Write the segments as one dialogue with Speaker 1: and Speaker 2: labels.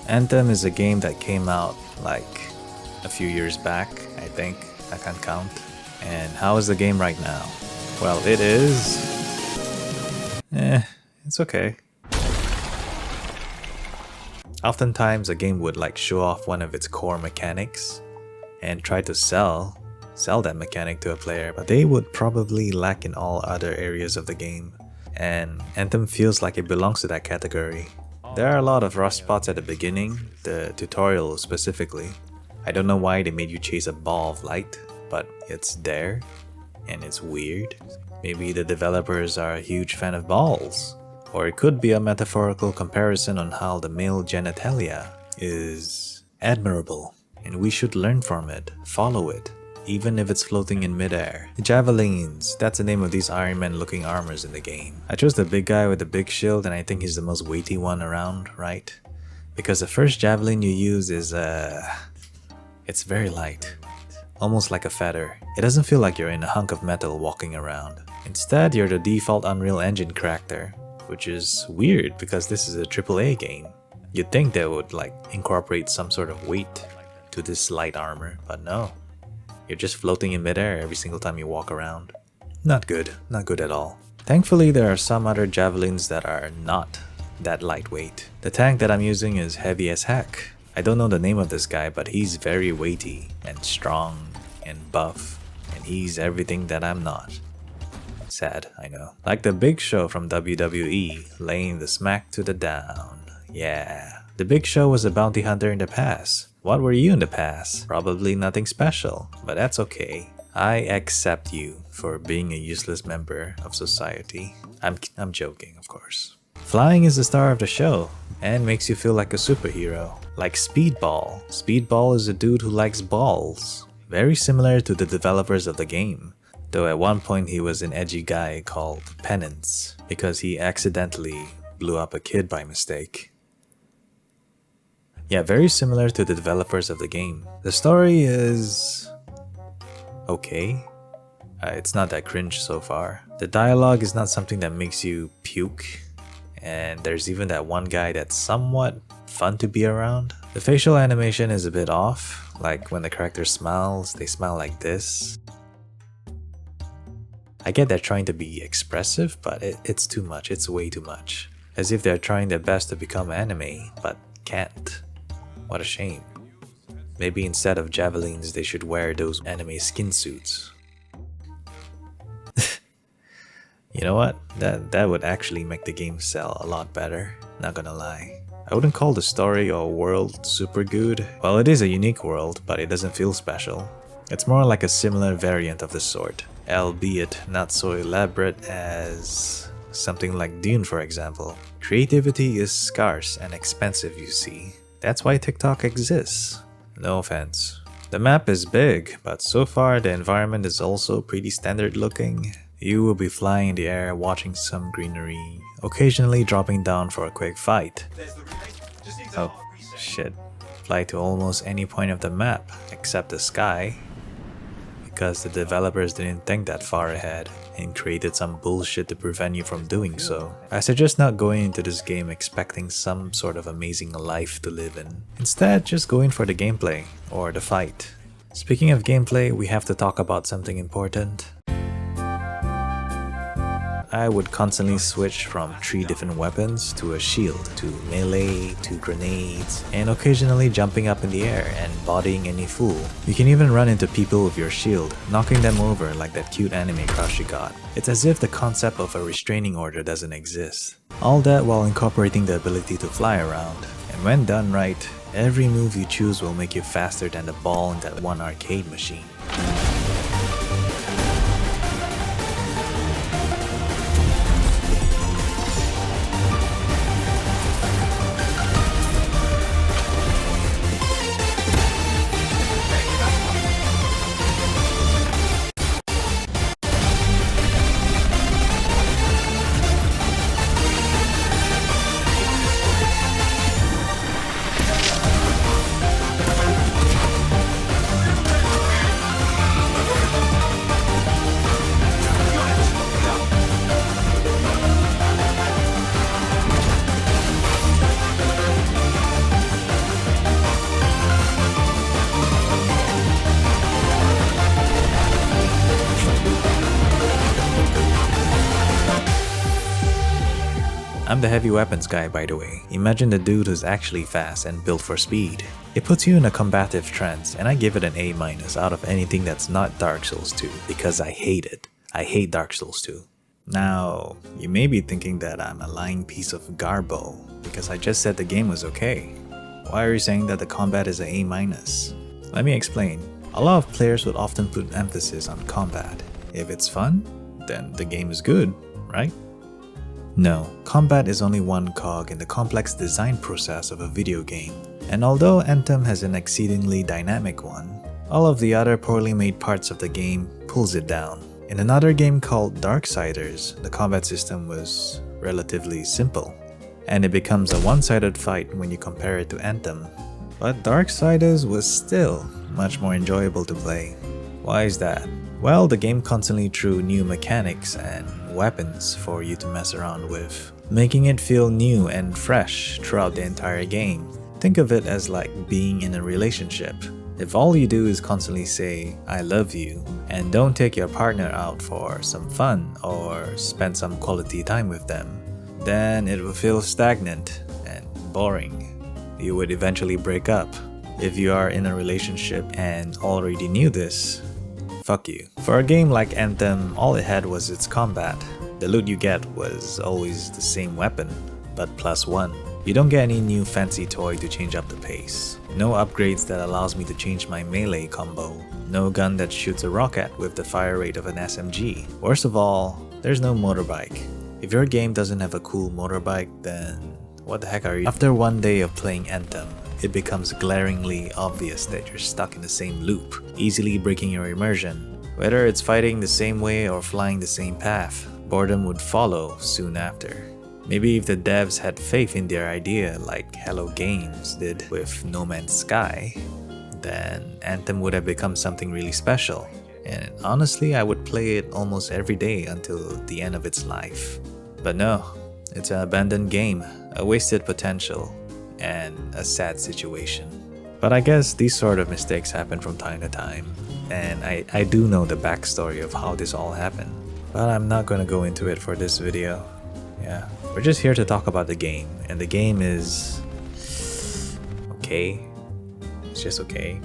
Speaker 1: Anthem is a game that came out like a few years back, I think. I can't count. And how is the game right now? Well, it is... it's okay. Oftentimes a game would like show off one of its core mechanics and try to sell that mechanic to a player, but they would probably lack in all other areas of the game. And Anthem feels like it belongs to that category. There are a lot of rough spots at the beginning, the tutorial specifically. I don't know why they made you chase a ball of light, but it's there, and it's weird. Maybe the developers are a huge fan of balls. Or it could be a metaphorical comparison on how the male genitalia is admirable, and we should learn from it, follow it, even if it's floating in midair. Javelins, that's the name of these Iron Man looking armors in the game. I chose the big guy with the big shield, and I think he's the most weighty one around, right? Because the first javelin you use is it's very light, almost like a feather. It doesn't feel like you're in a hunk of metal walking around. Instead, you're the default Unreal Engine character, which is weird because this is a AAA game. You'd think they would like incorporate some sort of weight to this light armor, but no. You're just floating in midair every single time you walk around. Not good at all. Thankfully, there are some other javelins that are not that lightweight. The tank that I'm using is heavy as heck. I don't know the name of this guy, but he's very weighty and strong and buff, and he's everything that I'm not. Sad, I know. Like the Big Show from WWE, laying the smack to the down. Yeah. The Big Show was a bounty hunter in the past. What were you in the past? Probably nothing special, but that's okay. I accept you for being a useless member of society. I'm joking, of course. Flying is the star of the show, and makes you feel like a superhero. Like Speedball. Speedball is a dude who likes balls. Very similar to the developers of the game. Though at one point he was an edgy guy called Penance, because he accidentally blew up a kid by mistake. Yeah, very similar to the developers of the game. The story is... okay. It's not that cringe so far. The dialogue is not something that makes you puke. And there's even that one guy that's somewhat fun to be around. The facial animation is a bit off. Like when the character smiles, they smile like this. I get they're trying to be expressive, but it's too much, it's way too much. As if they're trying their best to become anime, but can't. What a shame. Maybe instead of javelins, they should wear those anime skin suits. You know what? That would actually make the game sell a lot better, not gonna lie. I wouldn't call the story or world super good. Well, it is a unique world, but it doesn't feel special. It's more like a similar variant of the sort, albeit not so elaborate as something like Dune, for example. Creativity is scarce and expensive, you see. That's why TikTok exists. No offense. The map is big, but so far the environment is also pretty standard looking. You will be flying in the air watching some greenery, occasionally dropping down for a quick fight. Oh, shit. Fly to almost any point of the map, except the sky. Because the developers didn't think that far ahead and created some bullshit to prevent you from doing so. I suggest not going into this game expecting some sort of amazing life to live in. Instead, just go in for the gameplay, or the fight. Speaking of gameplay, we have to talk about something important. I would constantly switch from 3 different weapons to a shield, to melee, to grenades, and occasionally jumping up in the air and bodying any fool. You can even run into people with your shield, knocking them over like that cute anime crush you got. It's as if the concept of a restraining order doesn't exist. All that while incorporating the ability to fly around. And when done right, every move you choose will make you faster than the ball in that one arcade machine. I'm the heavy weapons guy, by the way. Imagine the dude who's actually fast and built for speed. It puts you in a combative trance, and I give it an A- out of anything that's not Dark Souls 2 because I hate it. I hate Dark Souls 2. Now, you may be thinking that I'm a lying piece of garbo because I just said the game was okay. Why are you saying that the combat is an A-? Let me explain. A lot of players would often put emphasis on combat. If it's fun, then the game is good, right? No, combat is only one cog in the complex design process of a video game. And although Anthem has an exceedingly dynamic one, all of the other poorly made parts of the game pulls it down. In another game called Darksiders, the combat system was relatively simple, and it becomes a one-sided fight when you compare it to Anthem. But Darksiders was still much more enjoyable to play. Why is that? Well, the game constantly threw new mechanics and weapons for you to mess around with, making it feel new and fresh throughout the entire game. Think of it as like being in a relationship. If all you do is constantly say, I love you, and don't take your partner out for some fun or spend some quality time with them, then it will feel stagnant and boring. You would eventually break up. If you are in a relationship and already knew this, fuck you. For a game like Anthem, all it had was its combat. The loot you get was always the same weapon, but +1. You don't get any new fancy toy to change up the pace. No upgrades that allows me to change my melee combo. No gun that shoots a rocket with the fire rate of an SMG. Worst of all, there's no motorbike. If your game doesn't have a cool motorbike, then what the heck are you? After one day of playing Anthem, it becomes glaringly obvious that you're stuck in the same loop, easily breaking your immersion. Whether it's fighting the same way or flying the same path, boredom would follow soon after. Maybe if the devs had faith in their idea like Hello Games did with No Man's Sky, then Anthem would have become something really special. And honestly, I would play it almost every day until the end of its life. But no, it's an abandoned game, a wasted potential, and a sad situation. But I guess these sort of mistakes happen from time to time, and I do know the backstory of how this all happened. But I'm not gonna go into it for this video. Yeah, we're just here to talk about the game, and the game is okay. It's just okay.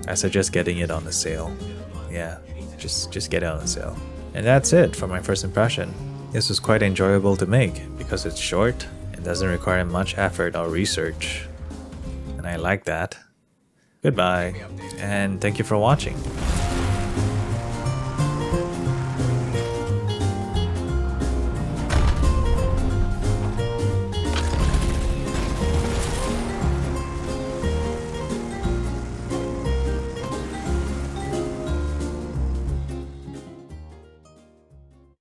Speaker 1: I suggest getting it on the sale. Yeah, just get it on the sale. And that's it for my first impression. This was quite enjoyable to make because it's short and doesn't require much effort or research. And I like that. Goodbye, and thank you for watching.